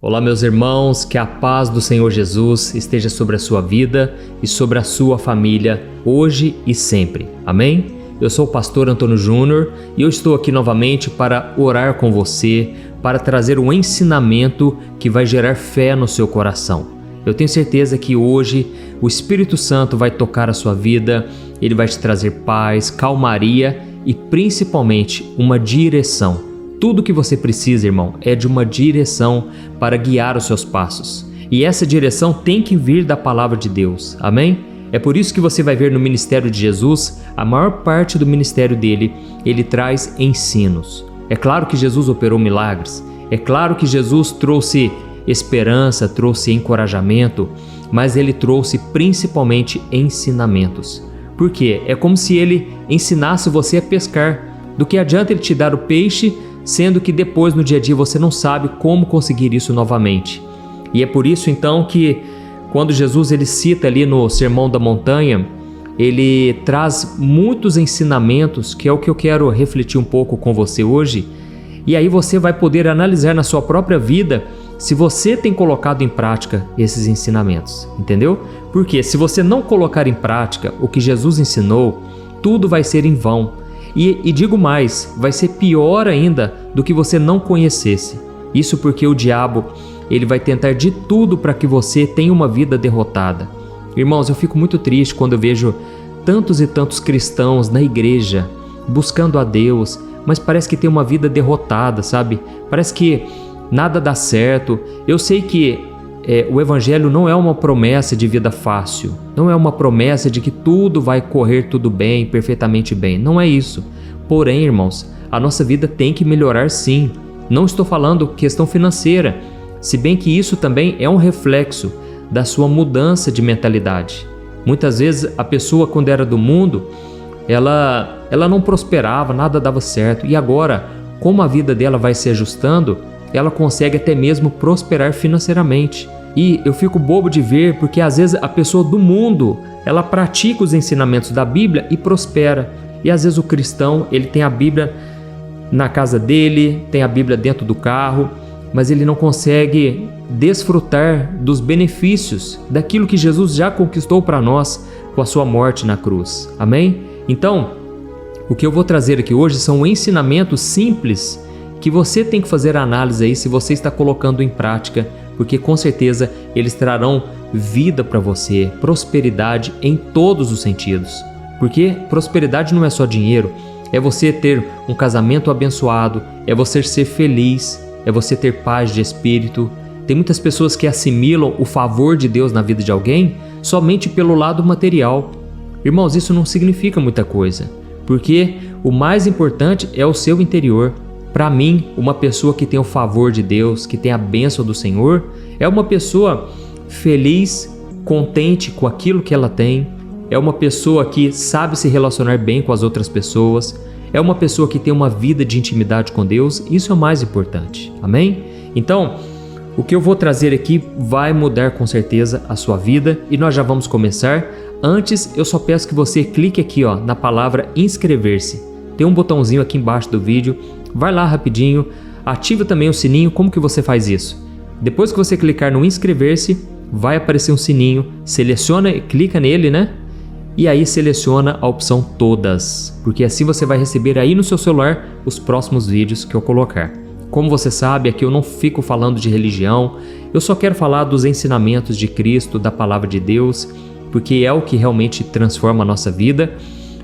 Olá, meus irmãos, que a paz do Senhor Jesus esteja sobre a sua vida e sobre a sua família, hoje e sempre. Amém? Eu sou o pastor Antônio Júnior e eu estou aqui novamente para orar com você, para trazer um ensinamento que vai gerar fé no seu coração. Eu tenho certeza que hoje o Espírito Santo vai tocar a sua vida, ele vai te trazer paz, calmaria e principalmente uma direção. Tudo que você precisa, irmão, é de uma direção para guiar os seus passos. E essa direção tem que vir da palavra de Deus. Amém? É por isso que você vai ver no ministério de Jesus, a maior parte do ministério dele, ele traz ensinos. É claro que Jesus operou milagres. É claro que Jesus trouxe esperança, trouxe encorajamento, mas ele trouxe principalmente ensinamentos. Por quê? É como se ele ensinasse você a pescar. Do que adianta ele te dar o peixe, sendo que depois no dia a dia você não sabe como conseguir isso novamente. E é por isso então que quando Jesus ele cita ali no Sermão da Montanha, ele traz muitos ensinamentos, que é o que eu quero refletir um pouco com você hoje, e aí você vai poder analisar na sua própria vida se você tem colocado em prática esses ensinamentos, entendeu? Porque se você não colocar em prática o que Jesus ensinou, tudo vai ser em vão. E digo mais, vai ser pior ainda do que você não conhecesse. Isso porque o diabo, ele vai tentar de tudo para que você tenha uma vida derrotada. Irmãos, eu fico muito triste quando eu vejo tantos e tantos cristãos na igreja, buscando a Deus, mas parece que tem uma vida derrotada, sabe? Parece que nada dá certo. Eu sei que o Evangelho não é uma promessa de vida fácil, não é uma promessa de que tudo vai correr tudo bem, perfeitamente bem, não é isso. Porém, irmãos, a nossa vida tem que melhorar sim. Não estou falando questão financeira, se bem que isso também é um reflexo da sua mudança de mentalidade. Muitas vezes a pessoa, quando era do mundo, ela não prosperava, nada dava certo, e agora, como a vida dela vai se ajustando, ela consegue até mesmo prosperar financeiramente. E eu fico bobo de ver, porque às vezes a pessoa do mundo, ela pratica os ensinamentos da Bíblia e prospera. E às vezes o cristão, ele tem a Bíblia na casa dele, tem a Bíblia dentro do carro, mas ele não consegue desfrutar dos benefícios daquilo que Jesus já conquistou para nós com a sua morte na cruz. Amém? Então, o que eu vou trazer aqui hoje são ensinamentos simples que você tem que fazer a análise aí se você está colocando em prática, porque com certeza eles trarão vida para você, prosperidade em todos os sentidos. Porque prosperidade não é só dinheiro, é você ter um casamento abençoado, é você ser feliz, é você ter paz de espírito. Tem muitas pessoas que assimilam o favor de Deus na vida de alguém somente pelo lado material. Irmãos, isso não significa muita coisa, porque o mais importante é o seu interior. Para mim, uma pessoa que tem o favor de Deus, que tem a bênção do Senhor, é uma pessoa feliz, contente com aquilo que ela tem, é uma pessoa que sabe se relacionar bem com as outras pessoas, é uma pessoa que tem uma vida de intimidade com Deus. Isso é o mais importante, amém? Então, o que eu vou trazer aqui vai mudar com certeza a sua vida e nós já vamos começar. Antes, eu só peço que você clique aqui na palavra inscrever-se. Tem um botãozinho aqui embaixo do vídeo. Vai lá rapidinho, ativa também o sininho. Como que você faz isso? Depois que você clicar no inscrever-se, vai aparecer um sininho, seleciona e clica nele, né? E aí seleciona a opção todas, porque assim você vai receber aí no seu celular os próximos vídeos que eu colocar. Como você sabe, aqui eu não fico falando de religião, eu só quero falar dos ensinamentos de Cristo, da palavra de Deus, porque é o que realmente transforma a nossa vida.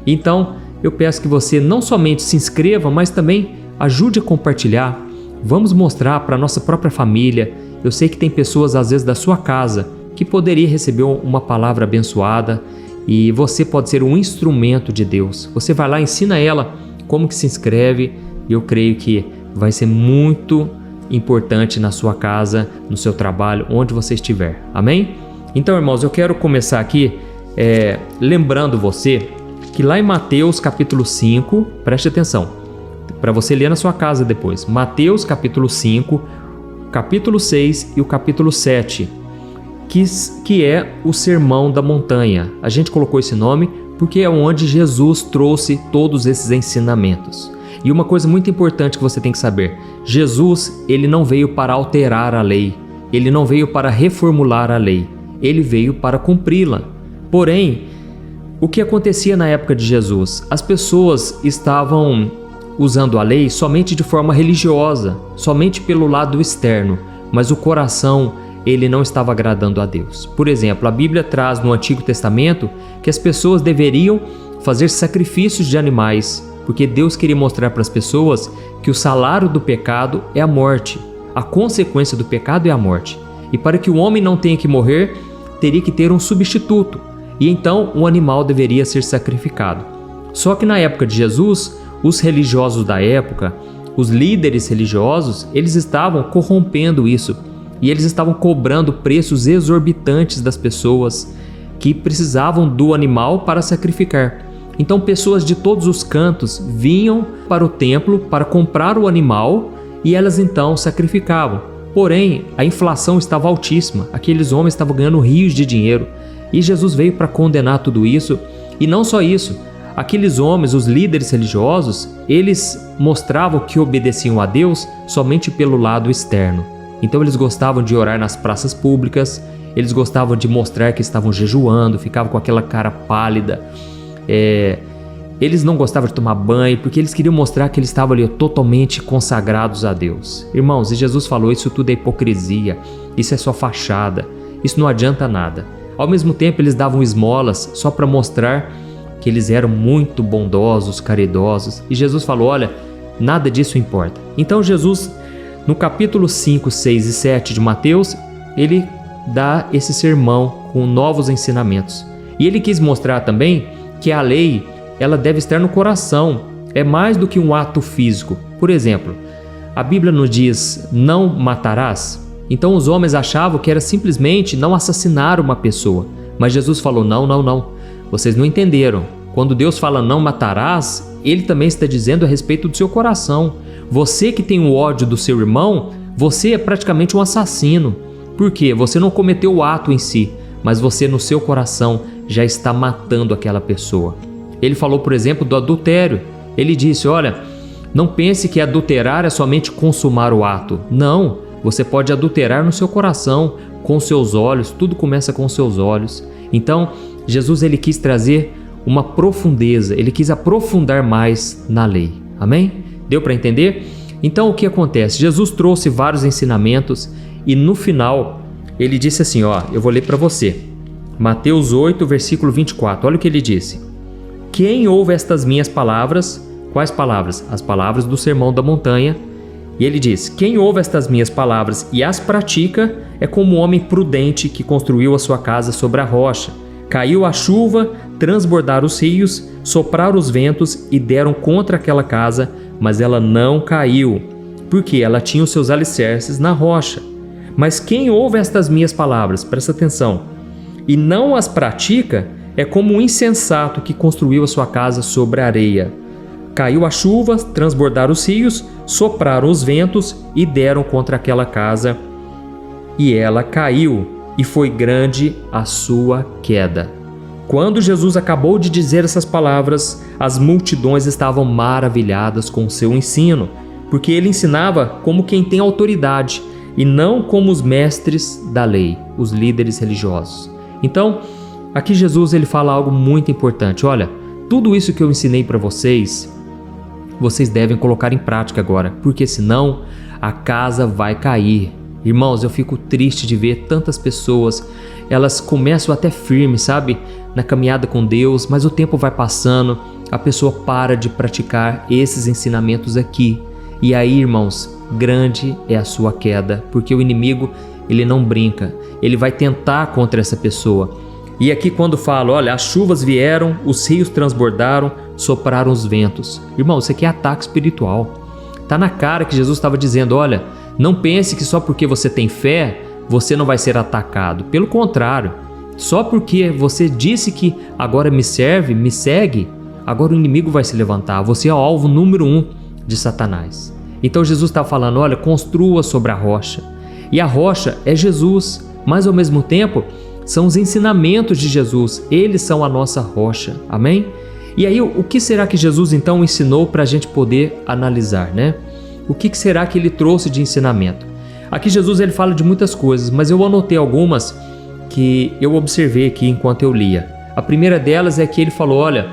Então, eu peço que você não somente se inscreva, mas também ajude a compartilhar. Vamos mostrar para a nossa própria família. Eu sei que tem pessoas, às vezes, da sua casa que poderia receber uma palavra abençoada e você pode ser um instrumento de Deus. Você vai lá, ensina ela como que se inscreve e eu creio que vai ser muito importante na sua casa, no seu trabalho, onde você estiver. Amém? Então, irmãos, eu quero começar aqui lembrando você que lá em Mateus capítulo 5, preste atenção, para você ler na sua casa depois, Mateus capítulo 5, capítulo 6 e o capítulo 7, que é o Sermão da Montanha. A gente colocou esse nome porque é onde Jesus trouxe todos esses ensinamentos. E uma coisa muito importante que você tem que saber, Jesus, ele não veio para alterar a lei, ele não veio para reformular a lei, ele veio para cumpri-la. Porém, o que acontecia na época de Jesus? As pessoas estavam usando a lei somente de forma religiosa, somente pelo lado externo, mas o coração, ele não estava agradando a Deus. Por exemplo, a Bíblia traz no Antigo Testamento que as pessoas deveriam fazer sacrifícios de animais, porque Deus queria mostrar para as pessoas que o salário do pecado é a morte, a consequência do pecado é a morte. E para que o homem não tenha que morrer, teria que ter um substituto, e então um animal deveria ser sacrificado. Só que na época de Jesus, os religiosos da época, os líderes religiosos, eles estavam corrompendo isso, e eles estavam cobrando preços exorbitantes das pessoas que precisavam do animal para sacrificar. Então pessoas de todos os cantos vinham para o templo para comprar o animal e elas então sacrificavam. Porém, a inflação estava altíssima, aqueles homens estavam ganhando rios de dinheiro e Jesus veio para condenar tudo isso. E não só isso, aqueles homens, os líderes religiosos, eles mostravam que obedeciam a Deus somente pelo lado externo. Então eles gostavam de orar nas praças públicas, eles gostavam de mostrar que estavam jejuando, ficavam com aquela cara pálida. Eles não gostavam de tomar banho, porque eles queriam mostrar que eles estavam ali totalmente consagrados a Deus. Irmãos, e Jesus falou, isso tudo é hipocrisia, isso é só fachada, isso não adianta nada. Ao mesmo tempo, eles davam esmolas só para mostrar que eles eram muito bondosos, caridosos. E Jesus falou, olha, nada disso importa. Então Jesus, no capítulo 5, 6 e 7 de Mateus, ele dá esse sermão com novos ensinamentos. E ele quis mostrar também que a lei, ela deve estar no coração, é mais do que um ato físico. Por exemplo, a Bíblia nos diz, não matarás. Então os homens achavam que era simplesmente não assassinar uma pessoa. Mas Jesus falou, não, vocês não entenderam. Quando Deus fala não matarás, Ele também está dizendo a respeito do seu coração. Você que tem o ódio do seu irmão, você é praticamente um assassino. Por quê? Você não cometeu o ato em si, mas você no seu coração já está matando aquela pessoa. Ele falou, por exemplo, do adultério. Ele disse, olha, não pense que adulterar é somente consumar o ato. Não, você pode adulterar no seu coração, com seus olhos, tudo começa com seus olhos. Então, Jesus ele quis trazer uma profundeza, ele quis aprofundar mais na lei. Amém? Deu para entender? Então, o que acontece? Jesus trouxe vários ensinamentos e no final, ele disse assim, eu vou ler para você. Mateus 8, versículo 24, olha o que ele disse. Quem ouve estas minhas palavras, quais palavras? As palavras do Sermão da Montanha. E ele diz, quem ouve estas minhas palavras e as pratica é como um homem prudente que construiu a sua casa sobre a rocha. Caiu a chuva, transbordaram os rios, sopraram os ventos e deram contra aquela casa, mas ela não caiu, porque ela tinha os seus alicerces na rocha. Mas quem ouve estas minhas palavras, presta atenção, e não as pratica, é como um insensato que construiu a sua casa sobre a areia. Caiu a chuva, transbordaram os rios, sopraram os ventos e deram contra aquela casa, e ela caiu, e foi grande a sua queda. Quando Jesus acabou de dizer essas palavras, as multidões estavam maravilhadas com o seu ensino, porque ele ensinava como quem tem autoridade, e não como os mestres da lei, os líderes religiosos. Então, aqui Jesus ele fala algo muito importante. Olha, tudo isso que eu ensinei para vocês, vocês devem colocar em prática agora, porque senão a casa vai cair. Irmãos, eu fico triste de ver tantas pessoas, elas começam até firmes, sabe, na caminhada com Deus, mas o tempo vai passando, a pessoa para de praticar esses ensinamentos aqui. E aí, irmãos, grande é a sua queda, porque o inimigo, ele não brinca, ele vai tentar contra essa pessoa. E aqui quando fala, olha, as chuvas vieram, os rios transbordaram, sopraram os ventos. Irmão, isso aqui é ataque espiritual. Tá na cara que Jesus estava dizendo, olha, não pense que só porque você tem fé, você não vai ser atacado. Pelo contrário, só porque você disse que agora me serve, me segue, agora o inimigo vai se levantar. Você é o alvo número 1 de Satanás. Então Jesus está falando, olha, construa sobre a rocha. E a rocha é Jesus, mas ao mesmo tempo são os ensinamentos de Jesus. Eles são a nossa rocha. Amém? E aí, o que será que Jesus então ensinou para a gente poder analisar, né? O que será que ele trouxe de ensinamento? Aqui Jesus ele fala de muitas coisas, mas eu anotei algumas que eu observei aqui enquanto eu lia. A primeira delas é que ele falou, olha,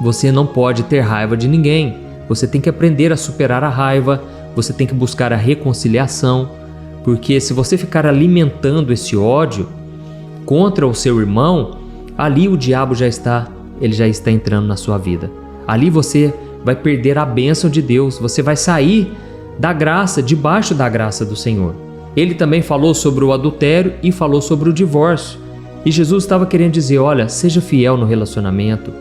você não pode ter raiva de ninguém, você tem que aprender a superar a raiva, você tem que buscar a reconciliação, porque se você ficar alimentando esse ódio contra o seu irmão, ali o diabo já está entrando na sua vida. Ali você vai perder a bênção de Deus, você vai sair da graça, debaixo da graça do Senhor. Ele também falou sobre o adultério e falou sobre o divórcio. E Jesus estava querendo dizer, olha, seja fiel no relacionamento,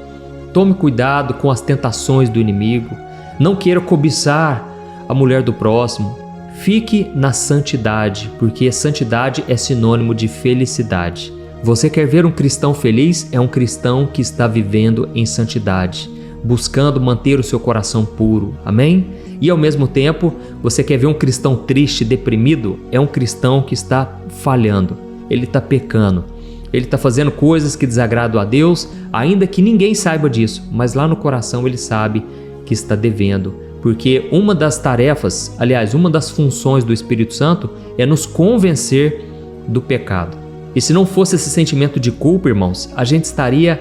tome cuidado com as tentações do inimigo, não queira cobiçar a mulher do próximo, fique na santidade, porque santidade é sinônimo de felicidade. Você quer ver um cristão feliz? É um cristão que está vivendo em santidade, buscando manter o seu coração puro, amém? E ao mesmo tempo, você quer ver um cristão triste, deprimido? É um cristão que está falhando, ele está pecando, ele está fazendo coisas que desagradam a Deus, ainda que ninguém saiba disso, mas lá no coração ele sabe que está devendo, porque uma das tarefas, aliás, uma das funções do Espírito Santo é nos convencer do pecado. E se não fosse esse sentimento de culpa, irmãos, a gente estaria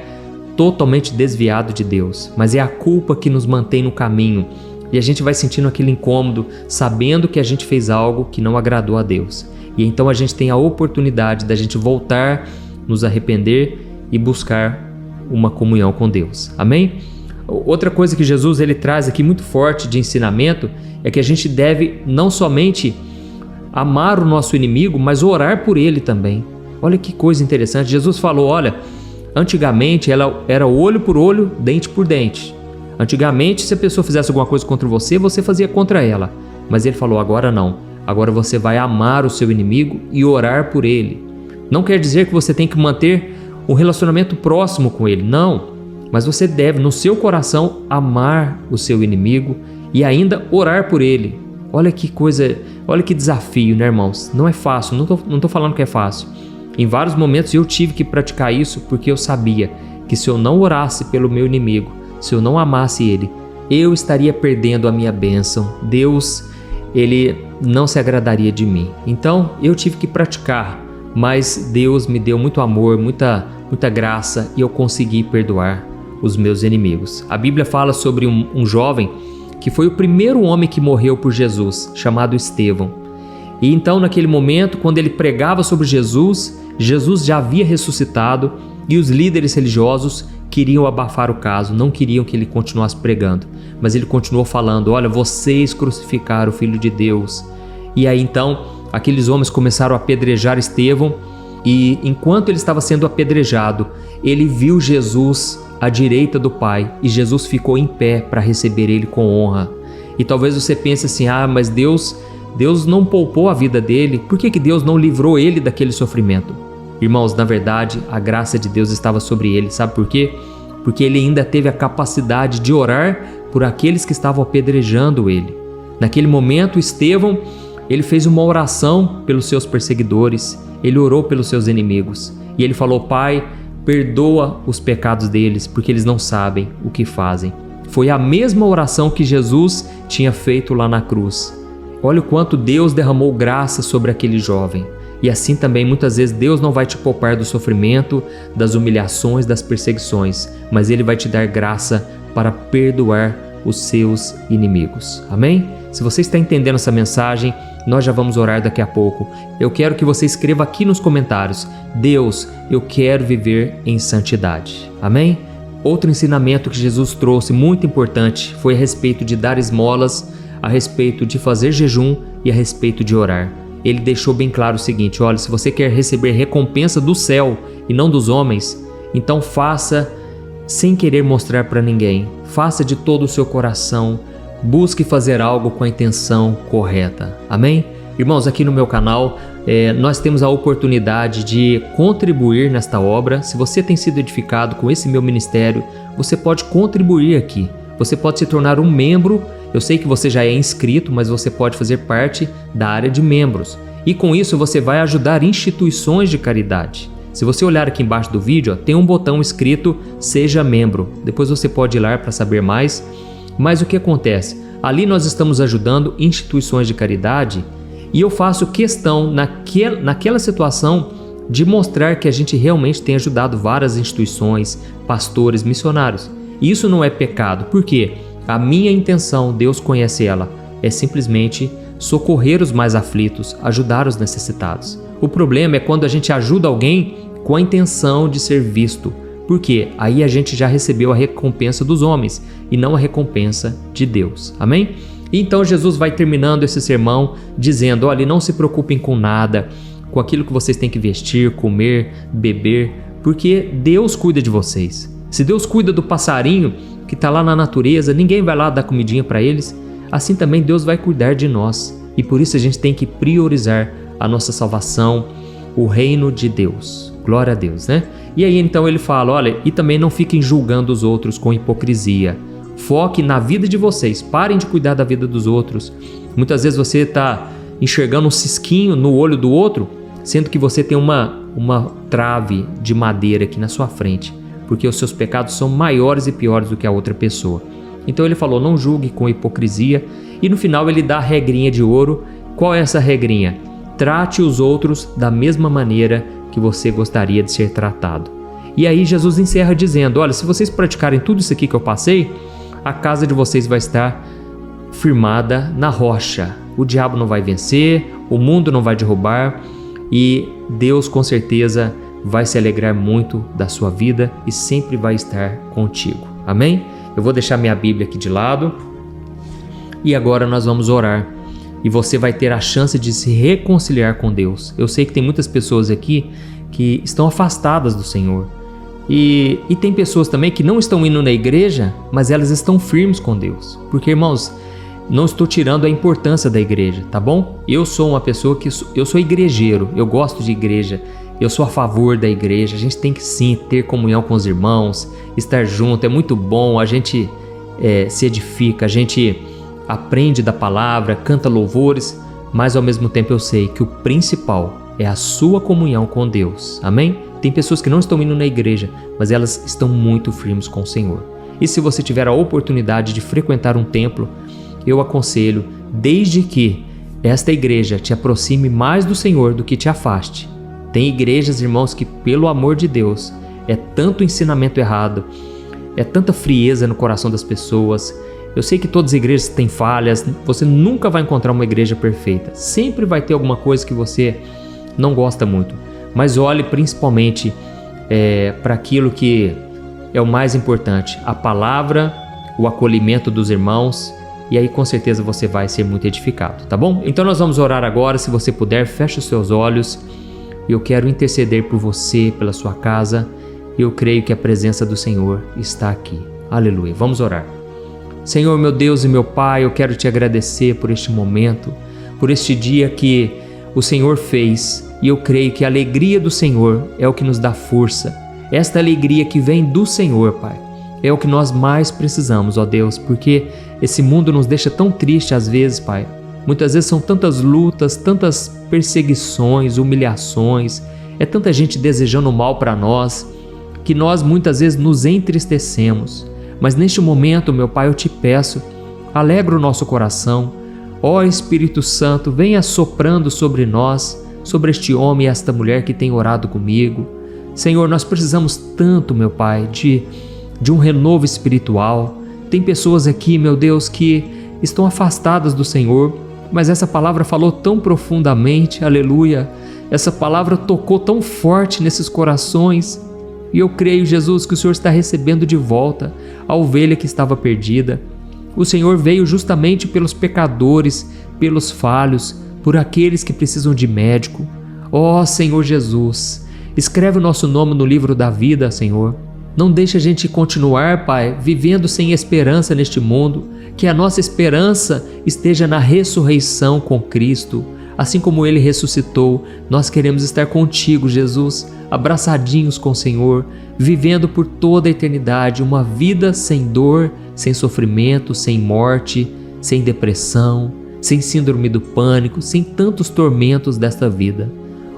totalmente desviado de Deus, mas é a culpa que nos mantém no caminho e a gente vai sentindo aquele incômodo, sabendo que a gente fez algo que não agradou a Deus. E então a gente tem a oportunidade da gente voltar, nos arrepender e buscar uma comunhão com Deus. Amém? Outra coisa que Jesus ele traz aqui muito forte de ensinamento é que a gente deve não somente amar o nosso inimigo, mas orar por ele também. Olha que coisa interessante. Jesus falou, olha, antigamente ela era olho por olho, dente por dente. Antigamente, se a pessoa fizesse alguma coisa contra você, você fazia contra ela. Mas ele falou, agora não. Agora você vai amar o seu inimigo e orar por ele. Não quer dizer que você tem que manter um relacionamento próximo com ele, não. Mas você deve, no seu coração, amar o seu inimigo e ainda orar por ele. Olha que coisa, olha que desafio, né, irmãos? Não é fácil, não tô falando que é fácil. Em vários momentos eu tive que praticar isso porque eu sabia que se eu não orasse pelo meu inimigo, se eu não amasse ele, eu estaria perdendo a minha bênção. Deus, ele não se agradaria de mim. Então eu tive que praticar, mas Deus me deu muito amor, muita graça e eu consegui perdoar os meus inimigos. A Bíblia fala sobre um jovem que foi o primeiro homem que morreu por Jesus, chamado Estevão. E então naquele momento, quando ele pregava sobre Jesus, Jesus já havia ressuscitado e os líderes religiosos queriam abafar o caso, não queriam que ele continuasse pregando. Mas ele continuou falando, olha, vocês crucificaram o Filho de Deus. E aí então, aqueles homens começaram a apedrejar Estevão e enquanto ele estava sendo apedrejado, ele viu Jesus à direita do Pai e Jesus ficou em pé para receber ele com honra. E talvez você pense assim, mas Deus não poupou a vida dele, por que Deus não livrou ele daquele sofrimento? Irmãos, na verdade, a graça de Deus estava sobre ele, sabe por quê? Porque ele ainda teve a capacidade de orar por aqueles que estavam apedrejando ele. Naquele momento, Estevão, ele fez uma oração pelos seus perseguidores, ele orou pelos seus inimigos. E ele falou, Pai, perdoa os pecados deles, porque eles não sabem o que fazem. Foi a mesma oração que Jesus tinha feito lá na cruz. Olha o quanto Deus derramou graça sobre aquele jovem. E assim também, muitas vezes, Deus não vai te poupar do sofrimento, das humilhações, das perseguições, mas Ele vai te dar graça para perdoar os seus inimigos. Amém? Se você está entendendo essa mensagem, nós já vamos orar daqui a pouco. Eu quero que você escreva aqui nos comentários, Deus, eu quero viver em santidade. Amém? Outro ensinamento que Jesus trouxe, muito importante, foi a respeito de dar esmolas, a respeito de fazer jejum e a respeito de orar. Ele deixou bem claro o seguinte, olha, se você quer receber recompensa do céu e não dos homens, então faça sem querer mostrar para ninguém. Faça de todo o seu coração, busque fazer algo com a intenção correta. Amém? Irmãos, aqui no meu canal, nós temos a oportunidade de contribuir nesta obra. Se você tem sido edificado com esse meu ministério, você pode contribuir aqui. Você pode se tornar um membro. Eu sei que você já é inscrito, mas você pode fazer parte da área de membros. E com isso você vai ajudar instituições de caridade. Se você olhar aqui embaixo do vídeo, tem um botão escrito Seja Membro. Depois você pode ir lá para saber mais. Mas o que acontece? Ali nós estamos ajudando instituições de caridade E eu faço questão, naquela situação, de mostrar que a gente realmente tem ajudado várias instituições, pastores, missionários. E isso não é pecado, porque a minha intenção, Deus conhece ela, é simplesmente socorrer os mais aflitos, ajudar os necessitados. O problema é quando a gente ajuda alguém com a intenção de ser visto, porque aí a gente já recebeu a recompensa dos homens e não a recompensa de Deus. Amém? E então Jesus vai terminando esse sermão dizendo: olha, não se preocupem com nada, com aquilo que vocês têm que vestir, comer, beber, porque Deus cuida de vocês. Se Deus cuida do passarinho que está lá na natureza, ninguém vai lá dar comidinha para eles, assim também Deus vai cuidar de nós. E por isso a gente tem que priorizar a nossa salvação, o reino de Deus. Glória a Deus, né? E aí então ele fala: olha, e também não fiquem julgando os outros com hipocrisia. Foque na vida de vocês, parem de cuidar da vida dos outros. Muitas vezes você está enxergando um cisquinho no olho do outro, sendo que você tem uma trave de madeira aqui na sua frente, porque os seus pecados são maiores e piores do que a outra pessoa. Então ele falou: não julgue com hipocrisia. E no final ele dá a regrinha de ouro. Qual é essa regrinha? Trate os outros da mesma maneira que você gostaria de ser tratado. E aí Jesus encerra dizendo: olha, se vocês praticarem tudo isso aqui que eu passei, a casa de vocês vai estar firmada na rocha. O diabo não vai vencer, o mundo não vai derrubar, e Deus com certeza vai se alegrar muito da sua vida e sempre vai estar contigo. Amém? Eu vou deixar minha Bíblia aqui de lado e agora nós vamos orar. E você vai ter a chance de se reconciliar com Deus. Eu sei que tem muitas pessoas aqui que estão afastadas do Senhor. E tem pessoas também que não estão indo na igreja, mas elas estão firmes com Deus. Porque, irmãos, não estou tirando a importância da igreja, tá bom? Eu sou uma pessoa eu sou igrejeiro, eu gosto de igreja, eu sou a favor da igreja. A gente tem que sim ter comunhão com os irmãos, estar junto, é muito bom, a gente se edifica, a gente aprende da palavra, canta louvores, mas ao mesmo tempo eu sei que o principal é a sua comunhão com Deus. Amém? Tem pessoas que não estão indo na igreja, mas elas estão muito firmes com o Senhor. E se você tiver a oportunidade de frequentar um templo, eu aconselho, desde que esta igreja te aproxime mais do Senhor do que te afaste. Tem igrejas, irmãos, que pelo amor de Deus, é tanto ensinamento errado, é tanta frieza no coração das pessoas. Eu sei que todas as igrejas têm falhas, você nunca vai encontrar uma igreja perfeita. Sempre vai ter alguma coisa que você não gosta muito. Mas olhe principalmente para aquilo que é o mais importante, a palavra, o acolhimento dos irmãos, e aí com certeza você vai ser muito edificado, tá bom? Então nós vamos orar agora. Se você puder, feche os seus olhos. Eu quero interceder por você, pela sua casa. Eu creio que a presença do Senhor está aqui. Aleluia. Vamos orar. Senhor, meu Deus e meu Pai, eu quero te agradecer por este momento, por este dia que o Senhor fez, e eu creio que a alegria do Senhor é o que nos dá força. Esta alegria que vem do Senhor, Pai, é o que nós mais precisamos, ó Deus, porque esse mundo nos deixa tão triste às vezes, Pai. Muitas vezes são tantas lutas, tantas perseguições, humilhações, é tanta gente desejando mal para nós, que nós muitas vezes nos entristecemos. Mas neste momento, meu Pai, eu te peço, alegra o nosso coração. Ó Espírito Santo, venha soprando sobre nós, sobre este homem e esta mulher que tem orado comigo. Senhor, nós precisamos tanto, meu Pai, de um renovo espiritual. Tem pessoas aqui, meu Deus, que estão afastadas do Senhor, mas essa palavra falou tão profundamente, aleluia. Essa palavra tocou tão forte nesses corações. E eu creio, Jesus, que o Senhor está recebendo de volta a ovelha que estava perdida. O Senhor veio justamente pelos pecadores, pelos falhos, por aqueles que precisam de médico. Ó Senhor Jesus, escreve o nosso nome no livro da vida, Senhor. Não deixe a gente continuar, Pai, vivendo sem esperança neste mundo. Que a nossa esperança esteja na ressurreição com Cristo. Assim como Ele ressuscitou, nós queremos estar contigo, Jesus, abraçadinhos com o Senhor, vivendo por toda a eternidade uma vida sem dor, sem sofrimento, sem morte, sem depressão, sem síndrome do pânico, sem tantos tormentos desta vida.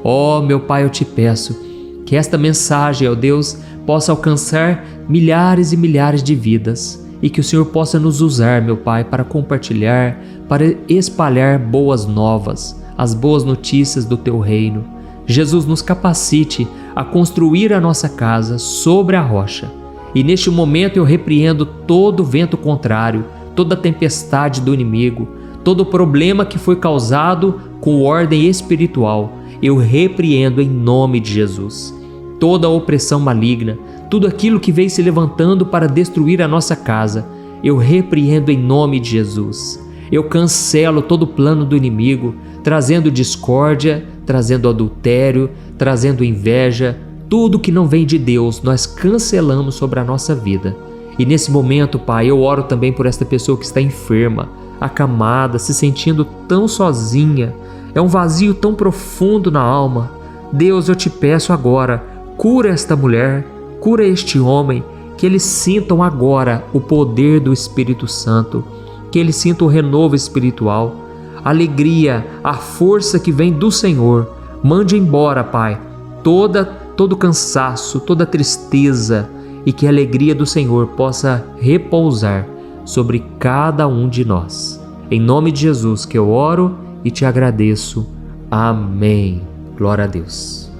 Ó, meu Pai, eu te peço que esta mensagem, ó Deus, possa alcançar milhares e milhares de vidas e que o Senhor possa nos usar, meu Pai, para compartilhar, para espalhar boas novas. as boas notícias do Teu reino. Jesus, nos capacite a construir a nossa casa sobre a rocha. E neste momento eu repreendo todo vento contrário, toda tempestade do inimigo, todo problema que foi causado com ordem espiritual. Eu repreendo em nome de Jesus. Toda opressão maligna, tudo aquilo que vem se levantando para destruir a nossa casa, eu repreendo em nome de Jesus. Eu cancelo todo o plano do inimigo, trazendo discórdia, trazendo adultério, trazendo inveja. Tudo que não vem de Deus, nós cancelamos sobre a nossa vida. E nesse momento, Pai, eu oro também por esta pessoa que está enferma, acamada, se sentindo tão sozinha. É um vazio tão profundo na alma. Deus, eu te peço agora, cura esta mulher, cura este homem, que eles sintam agora o poder do Espírito Santo, que eles sintam o renovo espiritual, a alegria, a força que vem do Senhor. Mande embora, Pai, todo cansaço, toda tristeza, e que a alegria do Senhor possa repousar sobre cada um de nós. Em nome de Jesus que eu oro e te agradeço. Amém. Glória a Deus.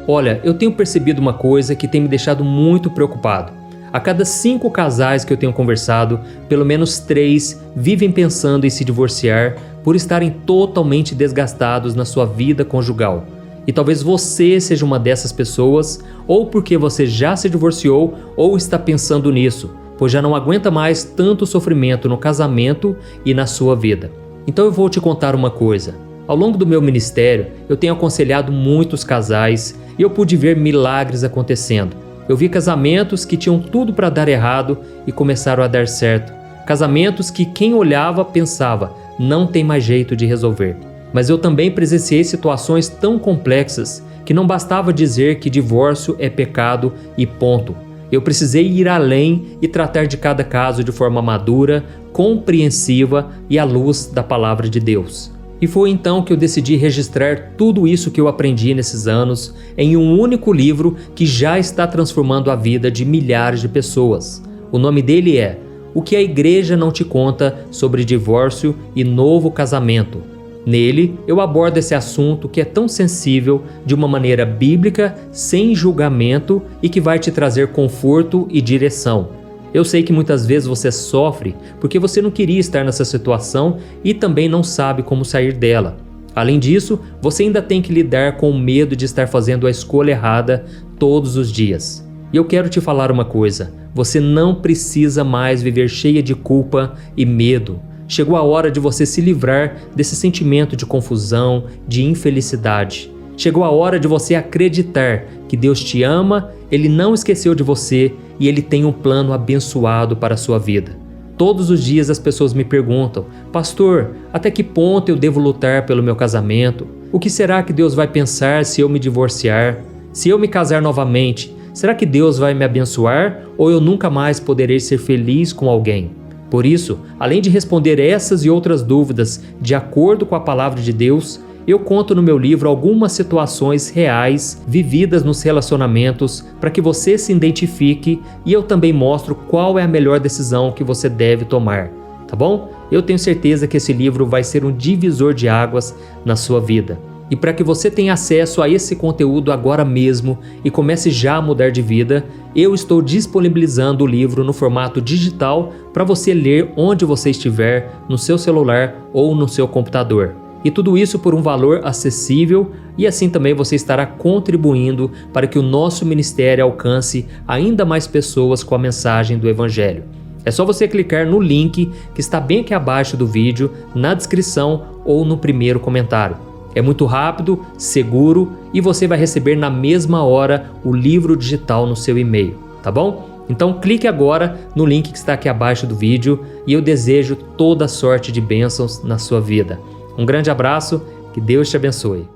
Olha, eu tenho percebido uma coisa que tem me deixado muito preocupado. A cada 5 casais que eu tenho conversado, pelo menos 3 vivem pensando em se divorciar por estarem totalmente desgastados na sua vida conjugal. E talvez você seja uma dessas pessoas, ou porque você já se divorciou ou está pensando nisso, pois já não aguenta mais tanto sofrimento no casamento e na sua vida. Então eu vou te contar uma coisa. Ao longo do meu ministério, eu tenho aconselhado muitos casais e eu pude ver milagres acontecendo. Eu vi casamentos que tinham tudo para dar errado e começaram a dar certo. Casamentos que quem olhava pensava, não tem mais jeito de resolver. Mas eu também presenciei situações tão complexas que não bastava dizer que divórcio é pecado e ponto. Eu precisei ir além e tratar de cada caso de forma madura, compreensiva e à luz da palavra de Deus. E foi então que eu decidi registrar tudo isso que eu aprendi nesses anos em um único livro que já está transformando a vida de milhares de pessoas. O nome dele é O que a Igreja Não Te Conta sobre Divórcio e Novo Casamento. Nele, eu abordo esse assunto que é tão sensível de uma maneira bíblica, sem julgamento e que vai te trazer conforto e direção. Eu sei que muitas vezes você sofre porque você não queria estar nessa situação e também não sabe como sair dela. Além disso, você ainda tem que lidar com o medo de estar fazendo a escolha errada todos os dias. E eu quero te falar uma coisa, você não precisa mais viver cheia de culpa e medo. Chegou a hora de você se livrar desse sentimento de confusão, de infelicidade. Chegou a hora de você acreditar que Deus te ama, Ele não esqueceu de você e Ele tem um plano abençoado para a sua vida. Todos os dias as pessoas me perguntam, pastor, até que ponto eu devo lutar pelo meu casamento? O que será que Deus vai pensar se eu me divorciar? Se eu me casar novamente, será que Deus vai me abençoar ou eu nunca mais poderei ser feliz com alguém? Por isso, além de responder essas e outras dúvidas de acordo com a palavra de Deus, eu conto no meu livro algumas situações reais vividas nos relacionamentos para que você se identifique e eu também mostro qual é a melhor decisão que você deve tomar, tá bom? Eu tenho certeza que esse livro vai ser um divisor de águas na sua vida. E para que você tenha acesso a esse conteúdo agora mesmo e comece já a mudar de vida, eu estou disponibilizando o livro no formato digital para você ler onde você estiver, no seu celular ou no seu computador. E tudo isso por um valor acessível e assim também você estará contribuindo para que o nosso ministério alcance ainda mais pessoas com a mensagem do Evangelho. É só você clicar no link que está bem aqui abaixo do vídeo, na descrição ou no primeiro comentário. É muito rápido, seguro e você vai receber na mesma hora o livro digital no seu e-mail, tá bom? Então clique agora no link que está aqui abaixo do vídeo e eu desejo toda sorte de bênçãos na sua vida. Um grande abraço, que Deus te abençoe.